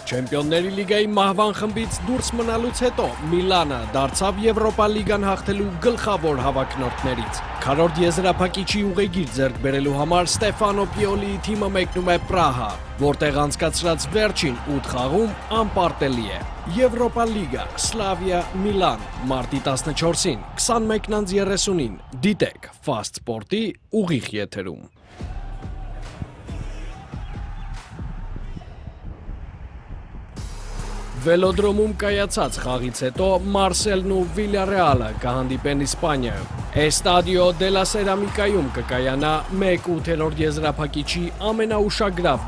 Չեմպիոնների լիգայի մահվան խմբից դուրս մնալուց հետո Միլանը դարձավ Եվրոպա լիգան հաղթելու գլխավոր հավակնորդներից։ Քառորդ եզրափակիչի ուղեգիր ձեռք բերելու համար Ստեֆանո Պիոլիի թիմը մեկնում է Պրահա, որտեղ անցկացրած վերջին 8 խաղում անպարտելի է։ Եվրոպա լիգա, Սլավիա, Միլան, մարտի 14-ին, 21:30-ին, դիտեք Fast Sport-ի ուղիղ եթերում։ Վելոդրոմում կայացած խաղից հետո Մարսելն ու Վիլյարեալը կհանդիպեն Իսպանիայում։ Էստադիո դե լա Սերամիկայում կկայանա 1/8 եզրափակիչի ամենաուշագրավ